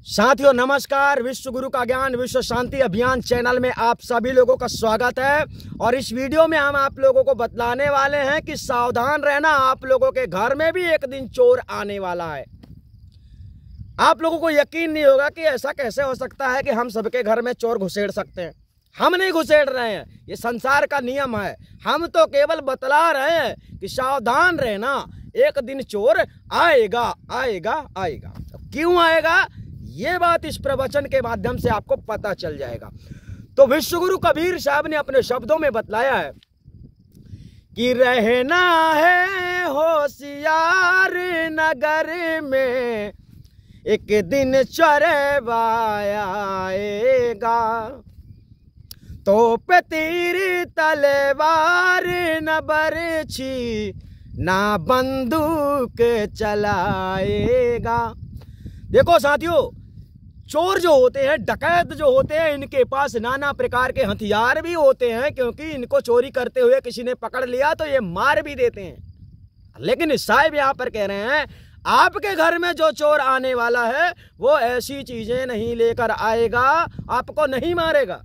साथियों नमस्कार। विश्व गुरु का ज्ञान विश्व शांति अभियान चैनल में आप सभी लोगों का स्वागत है। और इस वीडियो में हम आप लोगों को बतलाने वाले हैं कि सावधान रहना, आप लोगों के घर में भी एक दिन चोर आने वाला है। आप लोगों को यकीन नहीं होगा कि ऐसा कैसे हो सकता है कि हम सबके घर में चोर घुसेड़ सकते हैं। हम नहीं घुसेड़ रहे हैं, ये संसार का नियम है। हम तो केवल बतला रहे हैं कि सावधान रहना, एक दिन चोर आएगा आएगा आएगा। क्यों आएगा, ये बात इस प्रवचन के माध्यम से आपको पता चल जाएगा। तो विश्व गुरु कबीर साहब ने अपने शब्दों में बतलाया है कि रहना है होशियार नगर में, एक दिन चोरवा आएगा। तोप तीर तलवार न बरछी, ना बंदूक चलाएगा। देखो साथियों, चोर जो होते हैं, डकैत जो होते हैं, इनके पास नाना प्रकार के हथियार भी होते हैं, क्योंकि इनको चोरी करते हुए किसी ने पकड़ लिया तो ये मार भी देते हैं। लेकिन साहब यहाँ पर कह रहे हैं, आपके घर में जो चोर आने वाला है वो ऐसी चीजें नहीं लेकर आएगा, आपको नहीं मारेगा।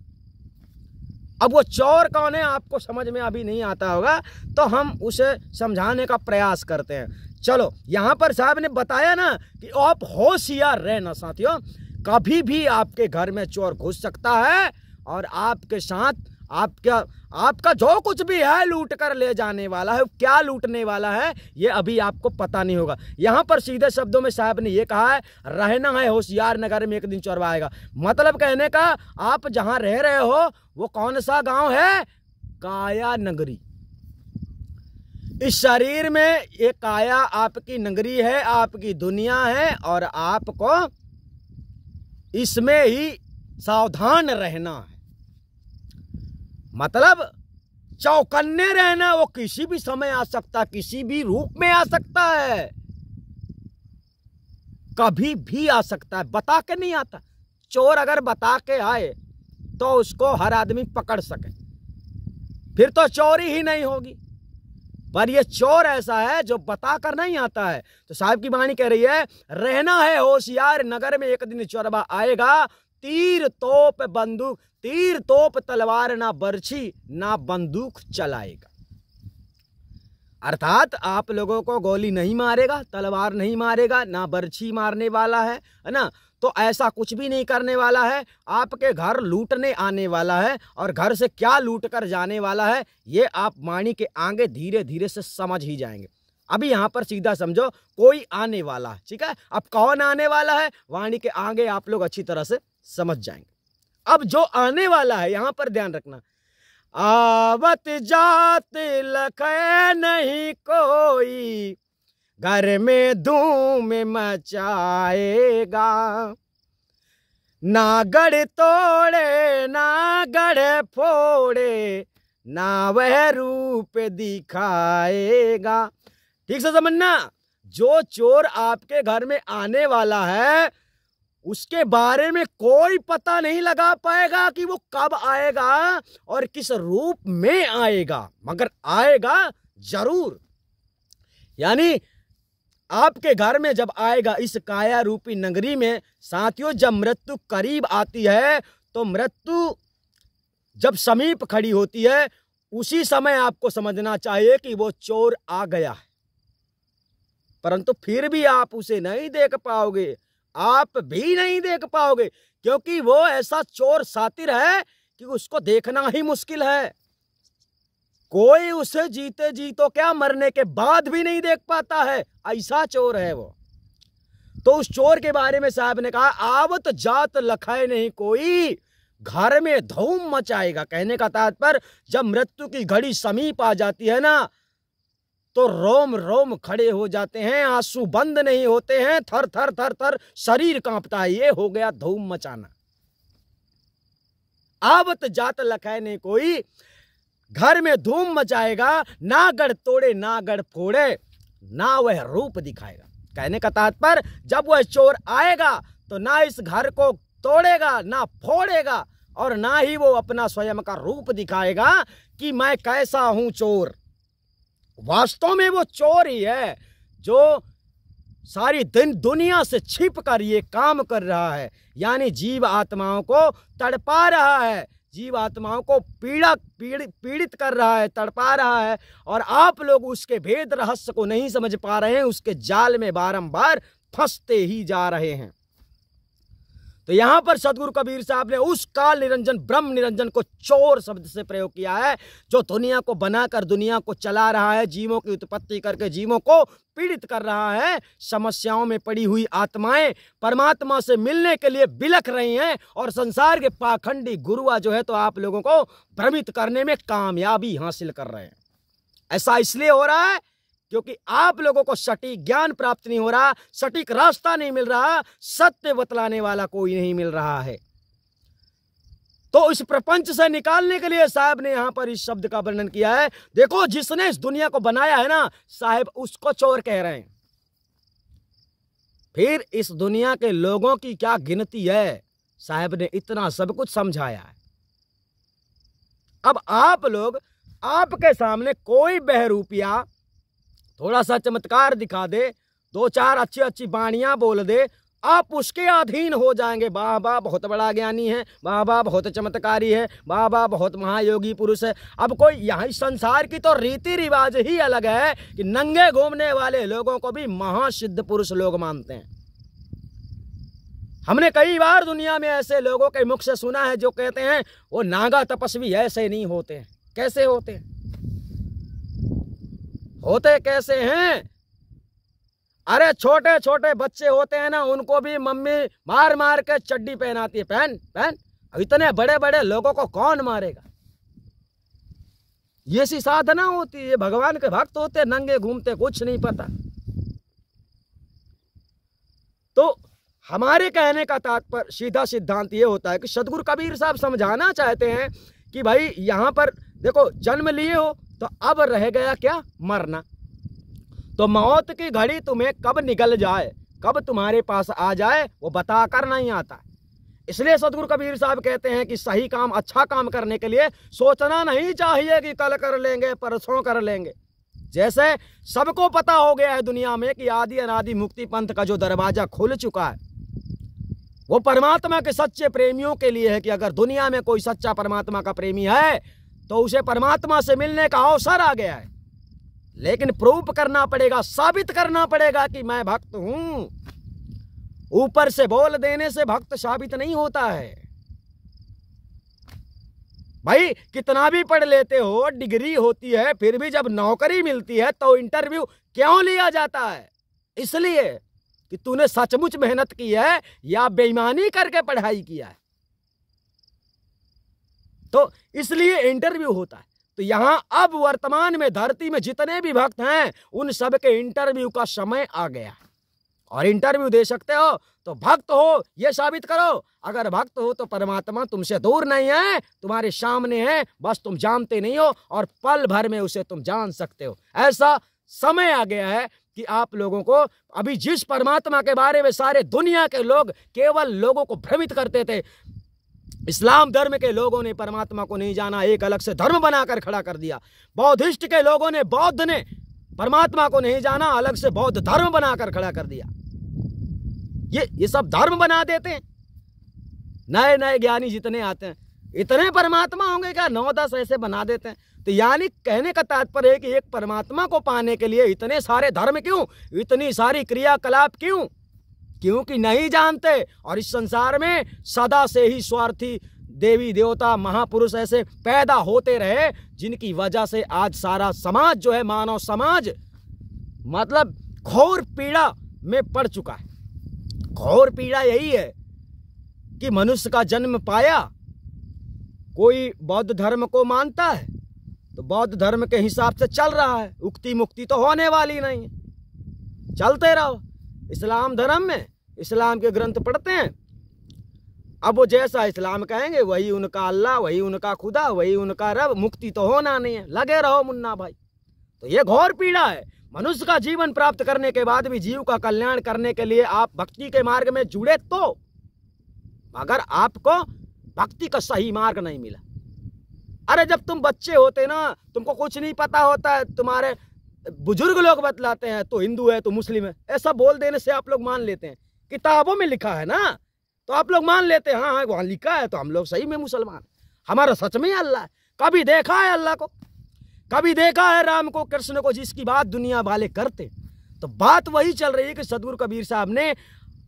अब वो चोर कौन है आपको समझ में अभी नहीं आता होगा, तो हम उसे समझाने का प्रयास करते हैं। चलो, यहां पर साहब ने बताया ना कि आप होशियार रहना। साथियों, कभी भी आपके घर में चोर घुस सकता है और आपके साथ आपका जो कुछ भी है लूट कर ले जाने वाला है। क्या लूटने वाला है ये अभी आपको पता नहीं होगा। यहां पर सीधे शब्दों में साहब ने ये कहा है, रहना है होशियार नगर में, एक दिन चोर आएगा। मतलब कहने का, आप जहां रह रहे हो वो कौन सा गांव है? काया नगरी। इस शरीर में ये काया आपकी नगरी है, आपकी दुनिया है, और आपको इसमें ही सावधान रहना है। मतलब चौकन्ने रहना, वो किसी भी समय आ सकता है, किसी भी रूप में आ सकता है, कभी भी आ सकता है, बता के नहीं आता। चोर अगर बता के आए तो उसको हर आदमी पकड़ सके, फिर तो चोरी ही नहीं होगी। पर ये चोर ऐसा है जो बता कर नहीं आता है। तो साहब की वाणी कह रही है, रहना है होशियार नगर में, एक दिन चोरबा आएगा। तीर तोप तलवार ना बरछी, ना बंदूक चलाएगा। अर्थात आप लोगों को गोली नहीं मारेगा, तलवार नहीं मारेगा, ना बरछी मारने वाला है ना। तो ऐसा कुछ भी नहीं करने वाला है। आपके घर लूटने आने वाला है, और घर से क्या लूट कर जाने वाला है ये आप वाणी के आगे धीरे धीरे से समझ ही जाएंगे। अभी यहां पर सीधा समझो, कोई आने वाला है, ठीक है। अब कौन आने वाला है, वाणी के आगे आप लोग अच्छी तरह से समझ जाएंगे। अब जो आने वाला है यहां पर ध्यान रखना, आवत जात लखे नहीं कोई, घर में धूम मचाएगा। ना गढ़ तोड़े ना गढ़ फोड़े, ना वह रूप दिखाएगा। ठीक से समझना, जो चोर आपके घर में आने वाला है उसके बारे में कोई पता नहीं लगा पाएगा कि वो कब आएगा और किस रूप में आएगा, मगर आएगा जरूर। यानी आपके घर में जब आएगा इस काया रूपी नगरी में, साथियों, जब मृत्यु करीब आती है तो मृत्यु जब समीप खड़ी होती है, उसी समय आपको समझना चाहिए कि वो चोर आ गया है। परंतु फिर भी आप उसे नहीं देख पाओगे, आप भी नहीं देख पाओगे, क्योंकि वो ऐसा चोर सातिर है कि उसको देखना ही मुश्किल है। कोई उसे जीते जी तो क्या, मरने के बाद भी नहीं देख पाता है, ऐसा चोर है वो। तो उस चोर के बारे में साहब ने कहा, आवत जात लखाए नहीं कोई, घर में धूम मचाएगा। कहने का तात्पर्य, जब मृत्यु की घड़ी समीप आ जाती है ना, तो रोम रोम खड़े हो जाते हैं, आंसू बंद नहीं होते हैं, थर थर थर थर शरीर कांपता है। ये हो गया धूम मचाना। आवत जात लखाए नहीं कोई, घर में धूम मचाएगा। ना गढ़ तोड़े ना गढ़ फोड़े, ना वह रूप दिखाएगा। कहने का तात्पर्य, जब वह चोर आएगा तो ना इस घर को तोड़ेगा ना फोड़ेगा, और ना ही वो अपना स्वयं का रूप दिखाएगा कि मैं कैसा हूं चोर। वास्तव में वो चोर ही है जो सारी दुनिया से छिप कर ये काम कर रहा है, यानी जीव आत्माओं को तड़पा रहा है, जीव आत्माओं को पीड़ित कर रहा है, तड़पा रहा है। और आप लोग उसके भेद रहस्य को नहीं समझ पा रहे हैं, उसके जाल में बारंबार फंसते ही जा रहे हैं। तो यहां पर सदगुरु कबीर साहब ने उस काल निरंजन ब्रह्म निरंजन को चोर शब्द से प्रयोग किया है, जो दुनिया को बनाकर दुनिया को चला रहा है, जीवों की उत्पत्ति करके जीवों को पीड़ित कर रहा है। समस्याओं में पड़ी हुई आत्माएं परमात्मा से मिलने के लिए बिलख रही हैं, और संसार के पाखंडी गुरुआ जो है तो आप लोगों को भ्रमित करने में कामयाबी हासिल कर रहे हैं। ऐसा इसलिए हो रहा है क्योंकि आप लोगों को सटीक ज्ञान प्राप्त नहीं हो रहा, सटीक रास्ता नहीं मिल रहा, सत्य बतलाने वाला कोई नहीं मिल रहा है। तो इस प्रपंच से निकालने के लिए साहब ने यहां पर इस शब्द का वर्णन किया है। देखो, जिसने इस दुनिया को बनाया है ना साहब, उसको चोर कह रहे हैं। फिर इस दुनिया के लोगों की क्या गिनती है, साहब ने इतना सब कुछ समझाया है। अब आप लोग, आपके सामने कोई बहरूपिया थोड़ा सा चमत्कार दिखा दे, दो चार अच्छी अच्छी बाणियां बोल दे, आप उसके अधीन हो जाएंगे। वाह वाह, बहुत बड़ा ज्ञानी है, वाह वाह बहुत चमत्कारी है, वाह वाह बहुत महायोगी पुरुष है। अब कोई यहाँ संसार की तो रीति रिवाज ही अलग है कि नंगे घूमने वाले लोगों को भी महासिद्ध पुरुष लोग मानते हैं। हमने कई बार दुनिया में ऐसे लोगों के मुख से सुना है जो कहते हैं वो नागा तपस्वी ऐसे नहीं होते हैं। कैसे होते हैं? होते कैसे हैं? अरे छोटे छोटे बच्चे होते हैं ना, उनको भी मम्मी मार मार के चड्डी पहनाती है, पहन पहन। इतने बड़े बड़े लोगों को कौन मारेगा? ये सी साधना होती है। भगवान के भक्त होते, नंगे घूमते, कुछ नहीं पता। तो हमारे कहने का तात्पर्य, सीधा सिद्धांत ये होता है कि सदगुरु कबीर साहब समझाना चाहते हैं कि भाई यहां पर देखो, जन्म लिए हो तो अब रह गया क्या? मरना। तो मौत की घड़ी तुम्हें कब निकल जाए, कब तुम्हारे पास आ जाए, वो बताकर नहीं आता। इसलिए सदगुरु कबीर साहब कहते हैं कि सही काम, अच्छा काम करने के लिए सोचना नहीं चाहिए कि कल कर लेंगे, परसों कर लेंगे। जैसे सबको पता हो गया है दुनिया में कि आदि अनादि मुक्ति पंथ का जो दरवाजा खुल चुका है वो परमात्मा के सच्चे प्रेमियों के लिए है कि अगर दुनिया में कोई सच्चा परमात्मा का प्रेमी है तो उसे परमात्मा से मिलने का अवसर आ गया है। लेकिन प्रूफ करना पड़ेगा, साबित करना पड़ेगा कि मैं भक्त हूं। ऊपर से बोल देने से भक्त साबित नहीं होता है। भाई कितना भी पढ़ लेते हो, डिग्री होती है, फिर भी जब नौकरी मिलती है तो इंटरव्यू क्यों लिया जाता है? इसलिए कि तूने सचमुच मेहनत की है या बेईमानी करके पढ़ाई किया है, तो इसलिए इंटरव्यू होता है। तो यहां अब वर्तमान में धरती में जितने भी भक्त हैं उन सब के इंटरव्यू का समय आ गया है। और इंटरव्यू दे सकते हो तो भक्त हो ये साबित करो। अगर भक्त हो तो परमात्मा तुमसे दूर नहीं है, तुम्हारे सामने है, बस तुम जानते नहीं हो, और पल भर में उसे तुम जान सकते हो। ऐसा समय आ गया है कि आप लोगों को, अभी जिस परमात्मा के बारे में सारे दुनिया के लोग केवल लोगों को भ्रमित करते थे, इस्लाम धर्म के लोगों ने परमात्मा को नहीं जाना, एक अलग से धर्म बनाकर खड़ा कर दिया। बौद्धिस्ट के लोगों ने, बौद्ध ने परमात्मा को नहीं जाना, अलग से बौद्ध धर्म बनाकर खड़ा कर दिया। ये सब धर्म बना देते हैं। नए नए ज्ञानी जितने आते हैं, इतने परमात्मा होंगे क्या? 9-10 ऐसे बना देते हैं। तो यानी कहने का तात्पर्य है कि एक परमात्मा को पाने के लिए इतने सारे धर्म क्यों, इतनी सारी क्रियाकलाप क्यों? क्योंकि नहीं जानते। और इस संसार में सदा से ही स्वार्थी देवी देवता महापुरुष ऐसे पैदा होते रहे, जिनकी वजह से आज सारा समाज जो है, मानव समाज, मतलब घोर पीड़ा में पड़ चुका है। घोर पीड़ा यही है कि मनुष्य का जन्म पाया, कोई बौद्ध धर्म को मानता है तो बौद्ध धर्म के हिसाब से चल रहा है, उक्ति मुक्ति तो होने वाली नहीं है, चलते रहो। इस्लाम धर्म में इस्लाम के ग्रंथ पढ़ते हैं, अब वो जैसा इस्लाम कहेंगे वही उनका अल्लाह, वही उनका खुदा, वही उनका रब, मुक्ति तो होना नहीं है। लगे रहो मुन्ना भाई। तो ये घोर पीड़ा है। मनुष्य का जीवन प्राप्त करने के बाद भी जीव का कल्याण करने के लिए आप भक्ति के मार्ग में जुड़े, तो अगर आपको भक्ति का सही मार्ग नहीं मिला, अरे जब तुम बच्चे होते ना, तुमको कुछ नहीं पता होता है, तुम्हारे बुजुर्ग लोग बतलाते हैं तो हिंदू है तो मुस्लिम है, ऐसा बोल देने से आप लोग मान लेते हैं। किताबों में लिखा है ना, तो आप लोग मान लेते हैं, हाँ वहाँ लिखा है तो हम लोग सही में मुसलमान। हमारा सच में अल्लाह है। कभी देखा है अल्लाह को, कभी देखा है राम को, कृष्ण को, जिसकी बात दुनिया वाले करते। तो बात वही चल रही है कि सदगुरु कबीर साहब ने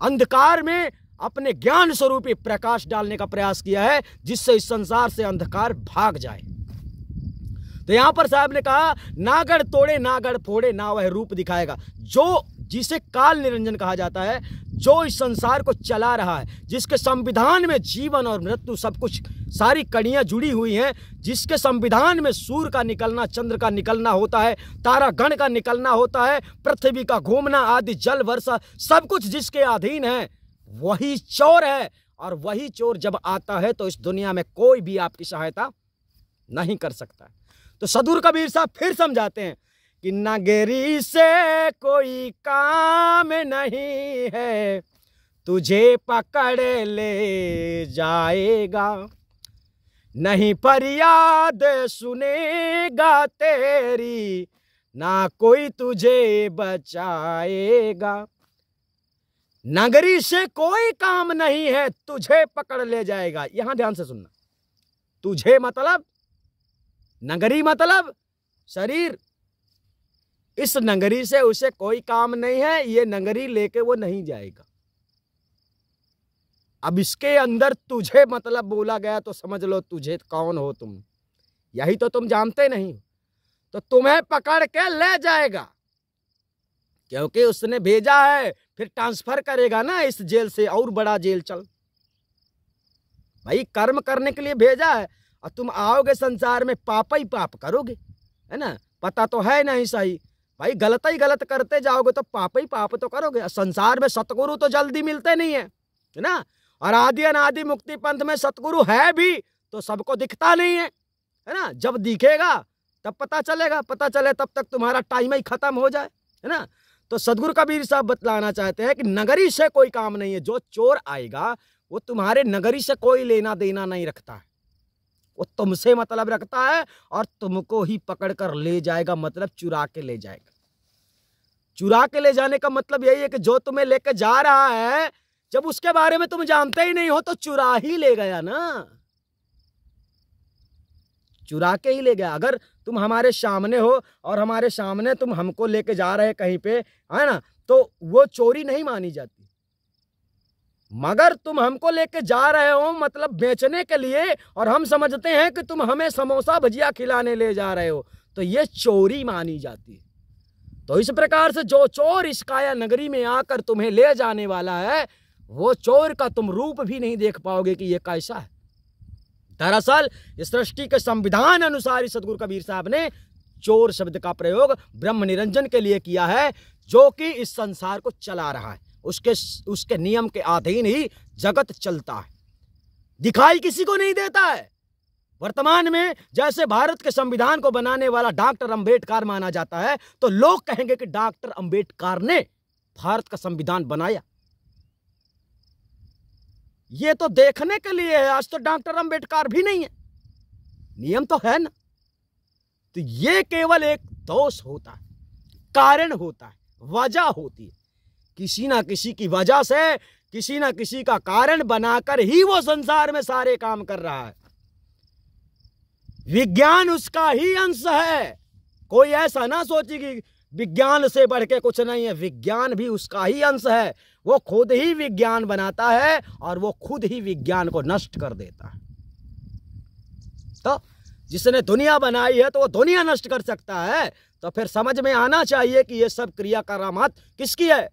अंधकार में अपने ज्ञान स्वरूपी प्रकाश डालने का प्रयास किया है, जिससे इस संसार से अंधकार भाग जाए। तो यहां पर साहब ने कहा, नागढ़ तोड़े नागढ़ फोड़े ना वह रूप दिखाएगा। जो जिसे काल निरंजन कहा जाता है, जो इस संसार को चला रहा है, जिसके संविधान में जीवन और मृत्यु सब कुछ सारी कड़ियां जुड़ी हुई हैं, जिसके संविधान में सूर्य का निकलना, चंद्र का निकलना होता है, तारागण का निकलना होता है, पृथ्वी का घूमना आदि, जल वर्षा सब कुछ जिसके अधीन है, वही चोर है। और वही चोर जब आता है तो इस दुनिया में कोई भी आपकी सहायता नहीं कर सकता। तो सदगुरु कबीर साहब फिर समझाते हैं कि नगरी से कोई काम नहीं है, तुझे पकड़ ले जाएगा, नहीं फरियाद सुनेगा तेरी, ना कोई तुझे बचाएगा। नगरी से कोई काम नहीं है, तुझे पकड़ ले जाएगा। यहां ध्यान से सुनना, तुझे मतलब नगरी मतलब शरीर। इस नगरी से उसे कोई काम नहीं है, ये नगरी लेके वो नहीं जाएगा। अब इसके अंदर तुझे मतलब बोला गया तो समझ लो तुझे कौन हो तुम, यही तो तुम जानते नहीं। तो तुम्हें पकड़ के ले जाएगा, क्योंकि उसने भेजा है, फिर ट्रांसफर करेगा ना इस जेल से और बड़ा जेल। चल भाई, कर्म करने के लिए भेजा है, और तुम आओगे संसार में पाप ही पाप करोगे, है ना। पता तो है नहीं सही भाई, गलत ही गलत करते जाओगे तो पाप ही पाप तो करोगे। संसार में सतगुरु तो जल्दी मिलते नहीं है ना, और आदि अनादि मुक्ति पंथ में सतगुरु है भी तो सबको दिखता नहीं है ना। जब दिखेगा तब पता चलेगा, पता चले तब तक तुम्हारा टाइम ही खत्म हो जाए, है ना। तो सदगुरु कबीर साहब बतलाना चाहते हैं कि नगरी से कोई काम नहीं है। जो चोर आएगा वो तुम्हारे नगरी से कोई लेना देना नहीं रखता है, वो तुमसे मतलब रखता है और तुमको ही पकड़ कर ले जाएगा, मतलब चुरा के ले जाएगा। चुरा के ले जाने का मतलब यही है कि जो तुम्हें लेके जा रहा है, जब उसके बारे में तुम जानते ही नहीं हो तो चुरा ही ले गया ना, चुरा के ही ले गया। अगर तुम हमारे सामने हो और हमारे सामने तुम हमको लेके जा रहे कहीं पे, है ना, तो वो चोरी नहीं मानी जाती। मगर तुम हमको लेके जा रहे हो मतलब बेचने के लिए, और हम समझते हैं कि तुम हमें समोसा भजिया खिलाने ले जा रहे हो, तो ये चोरी मानी जाती है। तो इस प्रकार से जो चोर इस काया नगरी में आकर तुम्हें ले जाने वाला है, वो चोर का तुम रूप भी नहीं देख पाओगे कि ये कैसा है। दरअसल इस सृष्टि के संविधान अनुसार सदगुरु कबीर साहब ने चोर शब्द का प्रयोग ब्रह्म निरंजन के लिए किया है, जो कि इस संसार को चला रहा है। उसके नियम के अधीन ही जगत चलता है, दिखाई किसी को नहीं देता है। वर्तमान में जैसे भारत के संविधान को बनाने वाला डॉक्टर अंबेडकर माना जाता है, तो लोग कहेंगे कि डॉक्टर अंबेडकर ने भारत का संविधान बनाया। ये तो देखने के लिए है, आज तो डॉक्टर अंबेडकर भी नहीं है, नियम तो है ना। तो ये केवल एक दोष होता है, कारण होता है, वजह होती है। किसी ना किसी की वजह से, किसी ना किसी का कारण बनाकर ही वो संसार में सारे काम कर रहा है। विज्ञान उसका ही अंश है। कोई ऐसा ना सोचे कि विज्ञान से बढ़ के कुछ नहीं है, विज्ञान भी उसका ही अंश है। वो खुद ही विज्ञान बनाता है और वो खुद ही विज्ञान को नष्ट कर देता है। तो जिसने दुनिया बनाई है तो वो दुनिया नष्ट कर सकता है। तो फिर समझ में आना चाहिए कि ये सब क्रियाकर्मात किसकी है।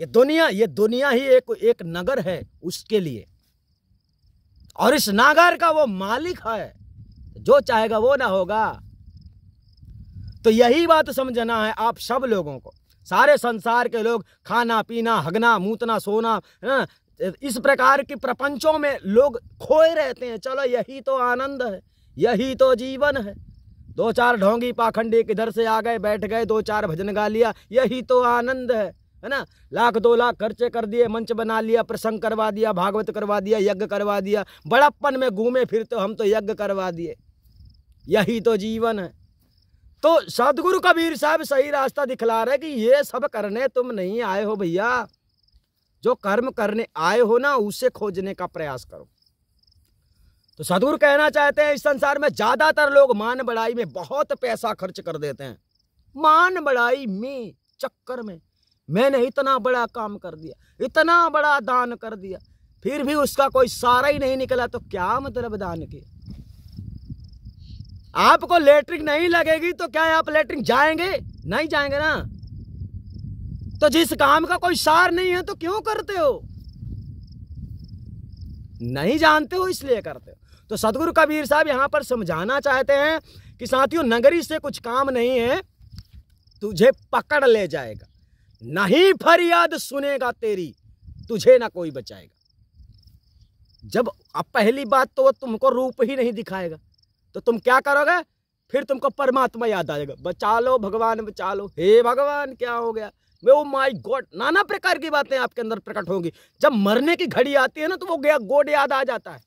ये दुनिया ही एक नगर है उसके लिए, और इस नगर का वो मालिक है, जो चाहेगा वो ना होगा। तो यही बात समझना है आप सब लोगों को। सारे संसार के लोग खाना पीना, हगना, मूतना, सोना, इस प्रकार के प्रपंचों में लोग खोए रहते हैं। चलो यही तो आनंद है, यही तो जीवन है। दो चार ढोंगी पाखंडी किधर से आ गए, बैठ गए, दो चार भजन गा लिया, यही तो आनंद है ना। लाख 2 लाख खर्चे कर दिए, मंच बना लिया, प्रसंग करवा दिया, भागवत करवा दिया, यज्ञ करवा दिया, बड़प्पन में घूमे फिर तो हम तो यज्ञ करवा दिए, यही तो जीवन है। तो सदगुरु कबीर साहब सही रास्ता दिखला रहे कि ये सब करने तुम नहीं आए हो भैया, जो कर्म करने आए हो ना उसे खोजने का प्रयास करो। तो सदगुरु कहना चाहते हैं इस संसार में ज्यादातर लोग मान बढ़ाई में बहुत पैसा खर्च कर देते हैं। मान बढ़ाई में चक्कर में मैंने इतना बड़ा काम कर दिया, इतना बड़ा दान कर दिया, फिर भी उसका कोई सारा ही नहीं निकला, तो क्या मतलब दान के? आपको लेटरिन नहीं लगेगी तो क्या आप लेटरिन जाएंगे? नहीं जाएंगे ना। तो जिस काम का कोई सार नहीं है तो क्यों करते हो? नहीं जानते हो इसलिए करते हो। तो सदगुरु कबीर साहब यहां पर समझाना चाहते हैं कि साथियों, नगरी से कुछ काम नहीं है, तुझे पकड़ ले जाएगा, नहीं फरियाद सुनेगा तेरी, तुझे ना कोई बचाएगा। जब अब पहली बात तो वो तुमको रूप ही नहीं दिखाएगा तो तुम क्या करोगे? फिर तुमको परमात्मा याद आएगा, बचा लो भगवान बचा लो, हे भगवान क्या हो गया, ओ माय गॉड, नाना प्रकार की बातें आपके अंदर प्रकट होंगी। जब मरने की घड़ी आती है ना तो वो गया गॉड याद आ जाता है,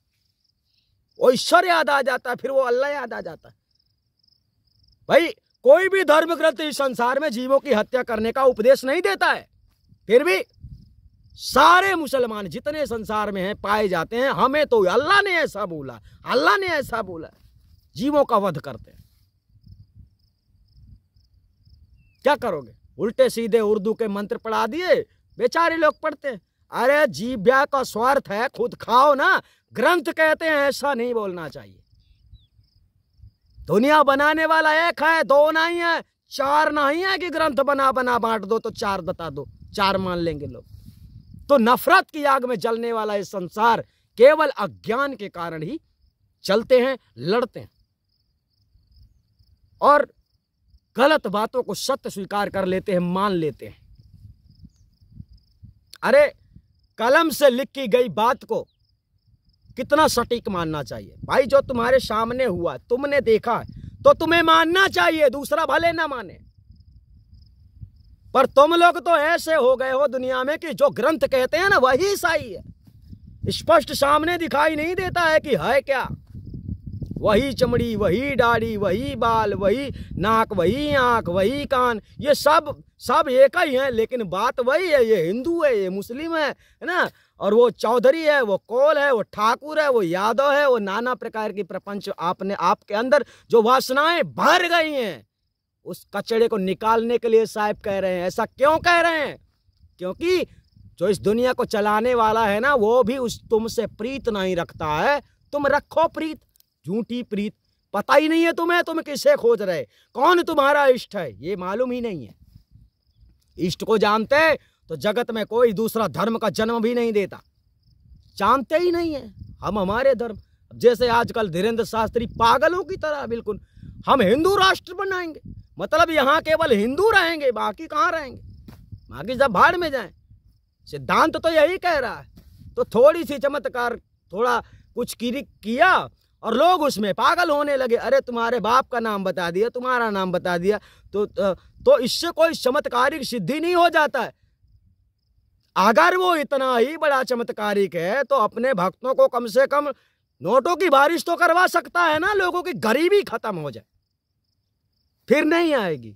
वो ईश्वर याद आ जाता है, फिर वो अल्लाह याद आ जाता है। भाई कोई भी धर्म ग्रंथ इस संसार में जीवों की हत्या करने का उपदेश नहीं देता है, फिर भी सारे मुसलमान जितने संसार में हैं पाए जाते हैं, हमें तो अल्लाह ने ऐसा बोला, अल्लाह ने ऐसा बोला, जीवों का वध करते हैं। क्या करोगे? उल्टे सीधे उर्दू के मंत्र पढ़ा दिए, बेचारे लोग पढ़ते हैं। अरे जीव्या का स्वार्थ है, खुद खाओ ना। ग्रंथ कहते हैं ऐसा नहीं बोलना चाहिए। दुनिया बनाने वाला एक है, दो नहीं है, चार नहीं है कि ग्रंथ बना बना बांट दो तो चार बता दो, चार मान लेंगे लोग। तो नफरत की आग में जलने वाला ये संसार केवल अज्ञान के कारण ही चलते हैं, लड़ते हैं और गलत बातों को सत्य स्वीकार कर लेते हैं, मान लेते हैं। अरे कलम से लिखी गई बात को कितना सटीक मानना चाहिए भाई। जो तुम्हारे सामने हुआ, तुमने देखा तो तुम्हें मानना चाहिए, दूसरा भले ना माने। पर तुम लोग तो ऐसे हो गए हो दुनिया में कि जो ग्रंथ कहते हैं ना वही सही है, स्पष्ट सामने दिखाई नहीं देता है कि है क्या। वही चमड़ी, वही दाढ़ी, वही बाल, वही नाक, वही आंख, वही कान, ये सब एक ही है, लेकिन बात वही है। ये हिंदू है, ये मुस्लिम है ना, और वो चौधरी है, वो कोल है, वो ठाकुर है, वो यादव है, वो नाना प्रकार की प्रपंच आपने आपके अंदर जो वासनाएं भर गई हैं, उस कचड़े को निकालने के लिए साहब कह रहे हैं। ऐसा क्यों कह रहे हैं? क्योंकि जो इस दुनिया को चलाने वाला है ना, वो भी उस तुमसे प्रीत नहीं रखता है। तुम रखो प्रीत, झूठी प्रीत। पता ही नहीं है तुम्हें, तुम किसे खोज रहे, कौन तुम्हारा इष्ट है, ये मालूम ही नहीं है। इष्ट को जानते तो जगत में कोई दूसरा धर्म का जन्म भी नहीं देता। जानते ही नहीं है हम हमारे धर्म। जैसे आजकल धीरेन्द्र शास्त्री पागलों की तरह बिल्कुल हम हिंदू राष्ट्र बनाएंगे, मतलब यहाँ केवल हिंदू रहेंगे, बाकी कहाँ रहेंगे, बाकी जब भाड़ में जाएं। सिद्धांत तो यही कह रहा है। तो थोड़ी सी चमत्कार, थोड़ा कुछ किया और लोग उसमें पागल होने लगे। अरे तुम्हारे बाप का नाम बता दिया, तुम्हारा नाम बता दिया, तो इससे कोई चमत्कारिक सिद्धि नहीं हो जाता है। अगर वो इतना ही बड़ा चमत्कारिक है तो अपने भक्तों को कम से कम नोटों की बारिश तो करवा सकता है ना, लोगों की गरीबी खत्म हो जाए, फिर नहीं आएगी।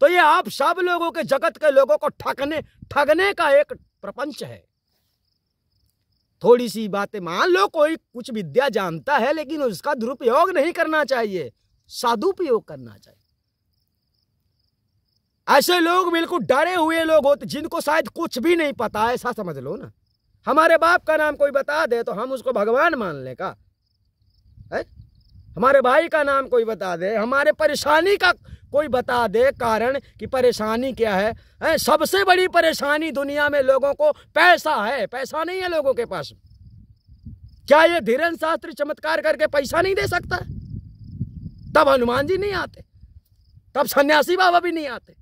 तो ये आप सब लोगों के, जगत के लोगों को ठगने का एक प्रपंच है। थोड़ी सी बातें मान लो, कोई कुछ विद्या जानता है लेकिन उसका दुरुपयोग नहीं करना चाहिए, सदुपयोग करना चाहिए। ऐसे लोग बिल्कुल डरे हुए लोग होते जिनको शायद कुछ भी नहीं पता, ऐसा समझ लो ना। हमारे बाप का नाम कोई बता दे तो हम उसको भगवान मान ले का है? हमारे भाई का नाम कोई बता दे, हमारे परेशानी का कोई बता दे कारण कि परेशानी क्या है? सबसे बड़ी परेशानी दुनिया में लोगों को पैसा है, पैसा नहीं है लोगों के पास। क्या ये धीरेन्द्र शास्त्री चमत्कार करके पैसा नहीं दे सकता? तब हनुमान जी नहीं आते, तब सन्यासी बाबा भी नहीं आते।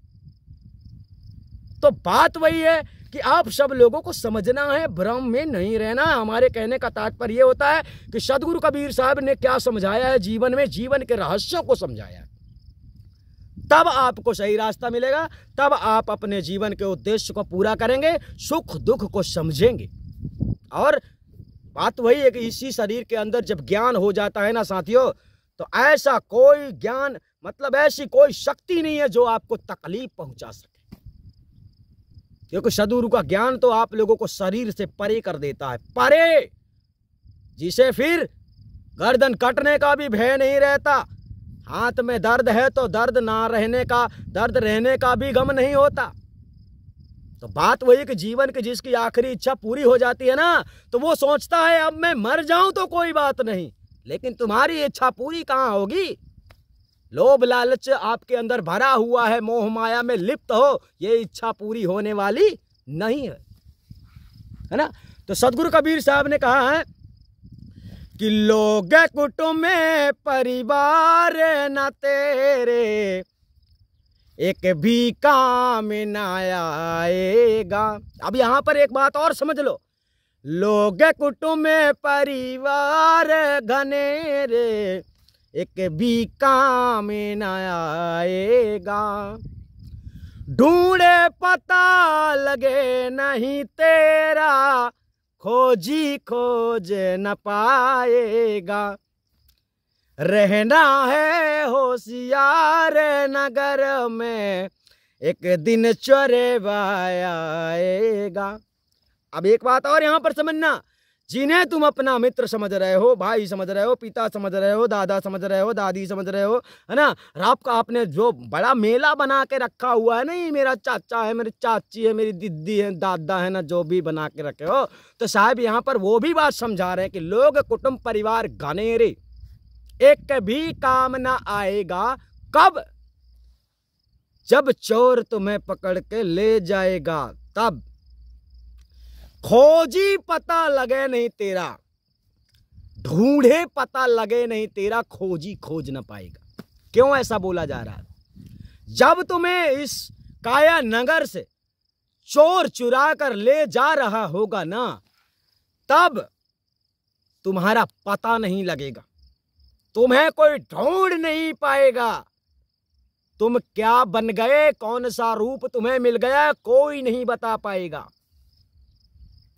तो बात वही है कि आप सब लोगों को समझना है, भ्रम में नहीं रहना। हमारे कहने का तात्पर्य ये होता है कि सदगुरु कबीर साहब ने क्या समझाया है जीवन में, जीवन के रहस्यों को समझाया है। तब आपको सही रास्ता मिलेगा, तब आप अपने जीवन के उद्देश्य को पूरा करेंगे, सुख दुख को समझेंगे। और बात वही है कि इसी शरीर के अंदर जब ज्ञान हो जाता है ना साथियों, तो ऐसा कोई ज्ञान मतलब ऐसी कोई शक्ति नहीं है जो आपको तकलीफ पहुंचा सके, क्योंकि सद्गुरु का ज्ञान तो आप लोगों को शरीर से परे कर देता है, परे, जिसे फिर गर्दन कटने का भी भय नहीं रहता। हाथ में दर्द है तो दर्द ना रहने का, दर्द रहने का भी गम नहीं होता। तो बात वही कि जीवन की जिसकी आखिरी इच्छा पूरी हो जाती है ना, तो वो सोचता है अब मैं मर जाऊं तो कोई बात नहीं, लेकिन तुम्हारी इच्छा पूरी कहां होगी। लोभ लालच आपके अंदर भरा हुआ है, मोह माया में लिप्त हो, ये इच्छा पूरी होने वाली नहीं है ना। तो सदगुरु कबीर साहब ने कहा है कि लोग कुटुंब में परिवार न तेरे, एक भी काम न आएगा। अब यहां पर एक बात और समझ लो, लोग कुटुंब में परिवार घने रे, एक भी काम न आएगा। ढूंढे पता लगे नहीं तेरा, खोजी खोज न पाएगा। रहना है होशियार नगर में, एक दिन चोरेवा आएगा। अब एक बात और यहां पर समझना, जिन्हें तुम अपना मित्र समझ रहे हो, भाई समझ रहे हो, पिता समझ रहे हो, दादा समझ रहे हो, दादी समझ रहे हो, है ना, आपका आपने जो बड़ा मेला बना के रखा हुआ है, नहीं मेरा चाचा है, मेरी चाची है, मेरी दीदी है, दादा है ना, जो भी बना के रखे हो, तो साहब यहाँ पर वो भी बात समझा रहे हैं कि लोग कुटुंब परिवार घनेरे, एक भी काम ना आएगा। कब? जब चोर तुम्हें पकड़ के ले जाएगा, तब। खोजी पता लगे नहीं तेरा, ढूंढे पता लगे नहीं तेरा, खोजी खोज न पाएगा। क्यों ऐसा बोला जा रहा है? जब तुम्हें इस काया नगर से चोर चुरा कर ले जा रहा होगा ना, तब तुम्हारा पता नहीं लगेगा, तुम्हें कोई ढूंढ नहीं पाएगा। तुम क्या बन गए, कौन सा रूप तुम्हें मिल गया, कोई नहीं बता पाएगा।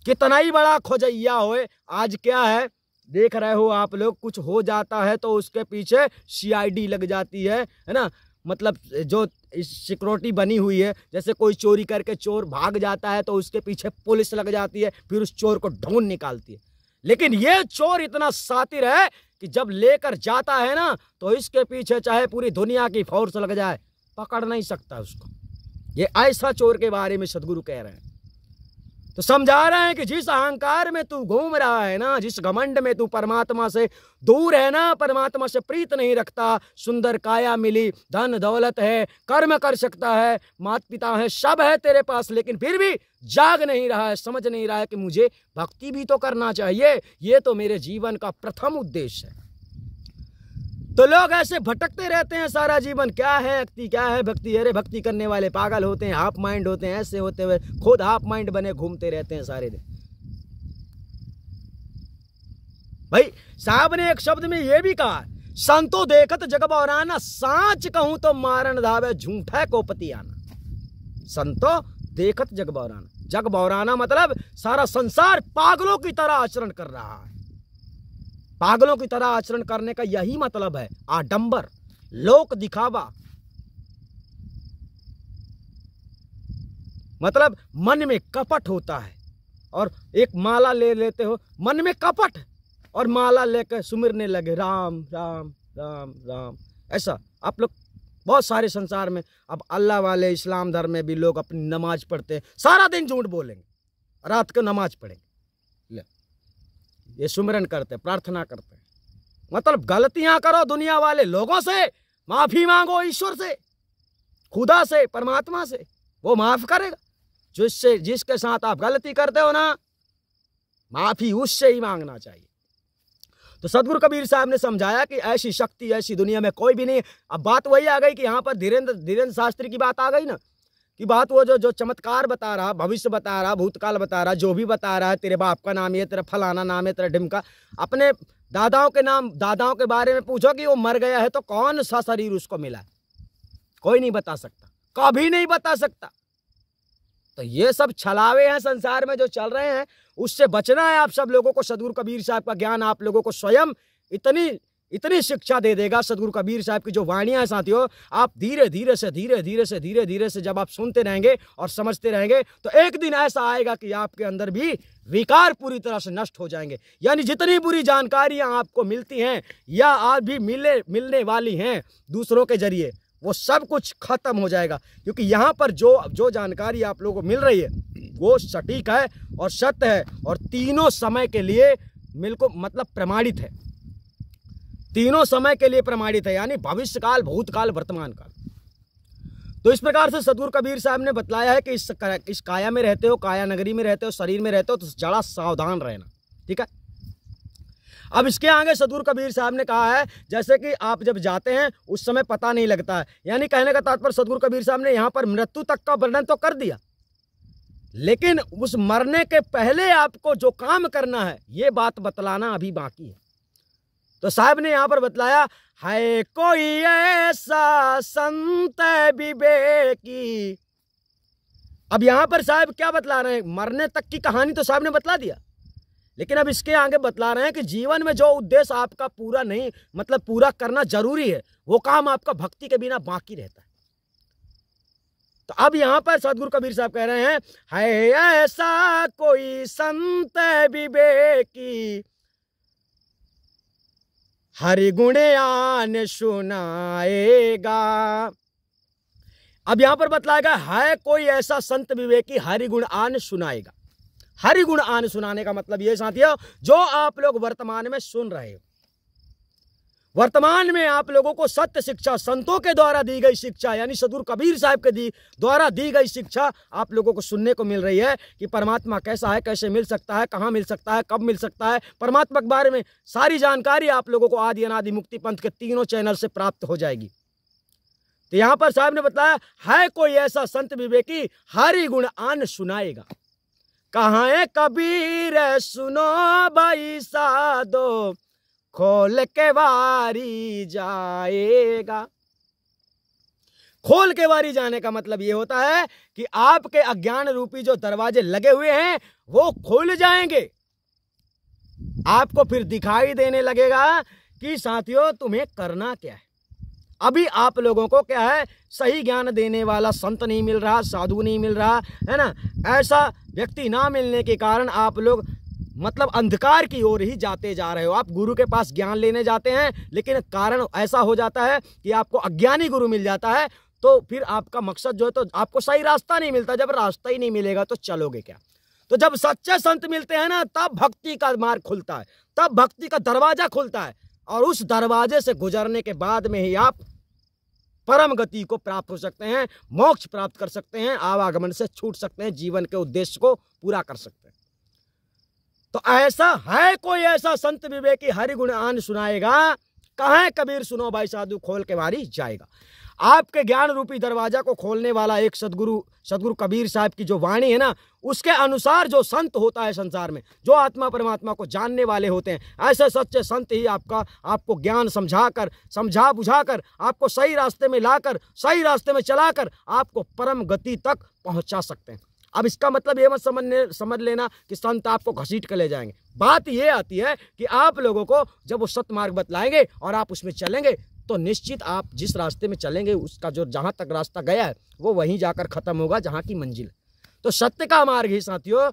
कितना ही बड़ा खोजैया होए, आज क्या है देख रहे हो आप लोग, कुछ हो जाता है तो उसके पीछे सीआईडी लग जाती है ना, मतलब जो सिक्योरिटी बनी हुई है, जैसे कोई चोरी करके चोर भाग जाता है तो उसके पीछे पुलिस लग जाती है, फिर उस चोर को ढूंढ निकालती है। लेकिन ये चोर इतना शातिर है कि जब लेकर जाता है ना, तो इसके पीछे चाहे पूरी दुनिया की फोर्स लग जाए, पकड़ नहीं सकता उसको। ये ऐसा चोर के बारे में सदगुरु कह रहे हैं। तो समझा रहे हैं कि जिस अहंकार में तू घूम रहा है ना, जिस घमंड में तू परमात्मा से दूर है ना, परमात्मा से प्रीत नहीं रखता, सुंदर काया मिली, धन दौलत है, कर्म कर सकता है, माता पिता है, सब है तेरे पास, लेकिन फिर भी जाग नहीं रहा है, समझ नहीं रहा है कि मुझे भक्ति भी तो करना चाहिए, ये तो मेरे जीवन का प्रथम उद्देश्य है। तो लोग ऐसे भटकते रहते हैं सारा जीवन, क्या है भक्ति, क्या है भक्ति, अरे भक्ति करने वाले पागल होते हैं, हाफ माइंड होते हैं, ऐसे होते हुए खुद हाफ माइंड बने घूमते रहते हैं सारे दिन। भाई साहब ने एक शब्द में यह भी कहा, संतो देखत जग बौराना, सांच कहूं तो मारन धावे झूठा को पति आना। संतो देखत जग बौराना, जग बौराना मतलब सारा संसार पागलों की तरह आचरण कर रहा है। पागलों की तरह आचरण करने का यही मतलब है, आडंबर, लोक दिखावा, मतलब मन में कपट होता है। और एक माला ले लेते हो, मन में कपट, और माला लेकर सुमिरने लगे राम राम राम राम। ऐसा आप लोग बहुत सारे संसार में, अब अल्लाह वाले इस्लाम धर्म में भी लोग अपनी नमाज पढ़ते हैं, सारा दिन झूठ बोलेंगे, रात को नमाज पढ़ेंगे, ये सुमिरन करते, प्रार्थना करते, मतलब गलतियां करो दुनिया वाले लोगों से, माफी मांगो ईश्वर से, खुदा से, परमात्मा से, वो माफ करेगा। जिसके साथ आप गलती करते हो ना, माफी उससे ही मांगना चाहिए। तो सदगुरु कबीर साहब ने समझाया कि ऐसी शक्ति ऐसी दुनिया में कोई भी नहीं। अब बात वही आ गई कि यहाँ पर धीरेन्द्र शास्त्री की बात आ गई ना, कि बात वो जो चमत्कार बता रहा, भविष्य बता रहा, भूतकाल बता रहा, जो भी बता रहा है, तेरे बाप का नाम ये, तेरा फलाना नाम है, तेरा ढिमका, अपने दादाओं के नाम, दादाओं के बारे में पूछो कि वो मर गया है तो कौन सा शरीर उसको मिला है, कोई नहीं बता सकता, कभी नहीं बता सकता। तो ये सब छलावे हैं संसार में जो चल रहे हैं, उससे बचना है आप सब लोगों को। सदगुरु कबीर साहब का ज्ञान आप लोगों को स्वयं इतनी शिक्षा दे देगा सदगुरु कबीर साहब की जो वाणियाँ हैं साथियों, आप धीरे धीरे से जब आप सुनते रहेंगे और समझते रहेंगे तो एक दिन ऐसा आएगा कि आपके अंदर भी विकार पूरी तरह से नष्ट हो जाएंगे। यानी जितनी बुरी जानकारियां आपको मिलती हैं या आज भी मिलने वाली हैं दूसरों के जरिए, वो सब कुछ खत्म हो जाएगा, क्योंकि यहाँ पर जो जानकारी आप लोगों को मिल रही है वो सटीक है और सत्य है और तीनों समय के लिए मतलब प्रमाणित है। तीनों समय के लिए प्रमाणित है, यानी भविष्य काल, भूतकाल, वर्तमान काल। तो इस प्रकार से सदगुरु कबीर साहब ने बतलाया है कि इस काया में रहते हो, काया नगरी में रहते हो, शरीर में रहते हो तो जरा सावधान रहना। ठीक है। अब इसके आगे सदगुरु कबीर साहब ने कहा है जैसे कि आप जब जाते हैं उस समय पता नहीं लगता है, यानी कहने का तात्पर्य सदगुरु कबीर साहब ने यहाँ पर मृत्यु तक का वर्णन तो कर दिया, लेकिन उस मरने के पहले आपको जो काम करना है ये बात बतलाना अभी बाकी है। तो साहब ने यहाँ पर बतलाया, है कोई ऐसा संत विवेकी। अब यहाँ पर साहब क्या बतला रहे हैं, मरने तक की कहानी तो साहब ने बतला दिया, लेकिन अब इसके आगे बतला रहे हैं कि जीवन में जो उद्देश्य आपका पूरा नहीं मतलब पूरा करना जरूरी है, वो काम आपका भक्ति के बिना बाकी रहता है। तो अब यहाँ पर सदगुरु कबीर साहब कह रहे हैं, है ऐसा कोई संत विवेकी, हरि गुण आन सुनाएगा। अब यहां पर बतलाएगा, है कोई ऐसा संत विवेकी हरि गुण आन सुनाएगा। हरि गुण आन सुनाने का मतलब ये साथियों, जो आप लोग वर्तमान में सुन रहे हो, वर्तमान में आप लोगों को सत्य शिक्षा, संतों के द्वारा दी गई शिक्षा, यानी सदगुरु कबीर साहब के द्वारा दी गई शिक्षा आप लोगों को सुनने को मिल रही है कि परमात्मा कैसा है, कैसे मिल सकता है, कहाँ मिल सकता है, कब मिल सकता है। परमात्मा के बारे में सारी जानकारी आप लोगों को आदि अनादि मुक्ति पंथ के तीनों चैनल से प्राप्त हो जाएगी। तो यहाँ पर साहब ने बताया, है कोई ऐसा संत विवेकी हरि गुण आन सुनाएगा। कहाँ है कबीर सुनो भाई साधो, खोल के वारी जाएगा। खोल के वारी जाने का मतलब ये होता है कि आपके अज्ञान रूपी जो दरवाजे लगे हुए हैं वो खुल जाएंगे। आपको फिर दिखाई देने लगेगा कि साथियों तुम्हें करना क्या है। अभी आप लोगों को क्या है, सही ज्ञान देने वाला संत नहीं मिल रहा, साधु नहीं मिल रहा है ना। ऐसा व्यक्ति ना मिलने के कारण आप लोग मतलब अंधकार की ओर ही जाते जा रहे हो। आप गुरु के पास ज्ञान लेने जाते हैं, लेकिन कारण ऐसा हो जाता है कि आपको अज्ञानी गुरु मिल जाता है, तो फिर आपका मकसद जो है तो आपको सही रास्ता नहीं मिलता। जब रास्ता ही नहीं मिलेगा तो चलोगे क्या। तो जब सच्चे संत मिलते हैं ना, तब भक्ति का मार्ग खुलता है, तब भक्ति का दरवाजा खुलता है, और उस दरवाजे से गुजरने के बाद में ही आप परम गति को प्राप्त हो सकते हैं, मोक्ष प्राप्त कर सकते हैं, आवागमन से छूट सकते हैं, जीवन के उद्देश्य को पूरा कर सकते हैं। तो ऐसा है कोई ऐसा संत विवेकी हरि गुण आन सुनाएगा, कहाँ कबीर सुनो भाई साधु, खोल के वारी जाएगा। आपके ज्ञान रूपी दरवाजा को खोलने वाला एक सदगुरु कबीर साहब की जो वाणी है ना, उसके अनुसार जो संत होता है संसार में, जो आत्मा परमात्मा को जानने वाले होते हैं, ऐसे सच्चे संत ही आपको ज्ञान समझा बुझाकर आपको सही रास्ते में लाकर, सही रास्ते में चलाकर आपको परम गति तक पहुंचा सकते हैं। अब इसका मतलब ये मत समझ लेना कि संत आपको घसीट कर ले जाएंगे। बात ये आती है कि आप लोगों को जब वो सत्य मार्ग बतलाएंगे और आप उसमें चलेंगे, तो निश्चित आप जिस रास्ते में चलेंगे उसका जो जहाँ तक रास्ता गया है वो वहीं जाकर खत्म होगा जहाँ की मंजिल है। तो सत्य का मार्ग ही साथियों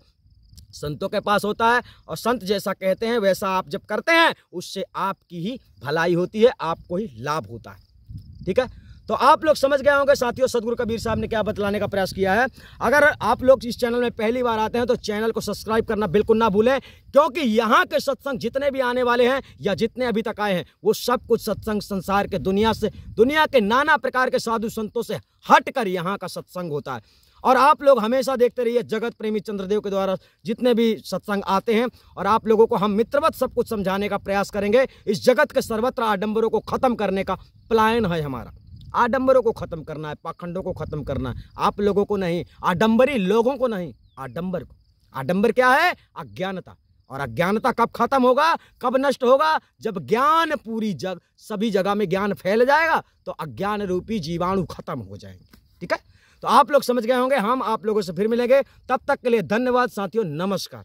संतों के पास होता है, और संत जैसा कहते हैं वैसा आप जब करते हैं उससे आपकी ही भलाई होती है, आपको ही लाभ होता है। ठीक है, तो आप लोग समझ गए होंगे साथियों सदगुरु कबीर साहब ने क्या बतलाने का प्रयास किया है। अगर आप लोग इस चैनल में पहली बार आते हैं तो चैनल को सब्सक्राइब करना बिल्कुल ना भूलें, क्योंकि यहाँ के सत्संग जितने भी आने वाले हैं या जितने अभी तक आए हैं वो सब कुछ सत्संग संसार के दुनिया के नाना प्रकार के साधु संतों से हटकर यहाँ का सत्संग होता है। और आप लोग हमेशा देखते रहिए जगत प्रेमी चंद्रदेव के द्वारा जितने भी सत्संग आते हैं, और आप लोगों को हम मित्रवत सब कुछ समझाने का प्रयास करेंगे। इस जगत के सर्वत्र आडंबरों को खत्म करने का प्लान है हमारा। आडंबरों को खत्म करना है, पाखंडों को खत्म करना है, आप लोगों को नहीं, आडंबरी लोगों को नहीं, आडंबर को। आडंबर क्या है? अज्ञानता। और अज्ञानता कब खत्म होगा, कब नष्ट होगा? जब ज्ञान सभी जगह में ज्ञान फैल जाएगा तो अज्ञान रूपी जीवाणु खत्म हो जाएंगे। ठीक है, तो आप लोग समझ गए होंगे। हम आप लोगों से फिर मिलेंगे, तब तक के लिए धन्यवाद साथियों, नमस्कार।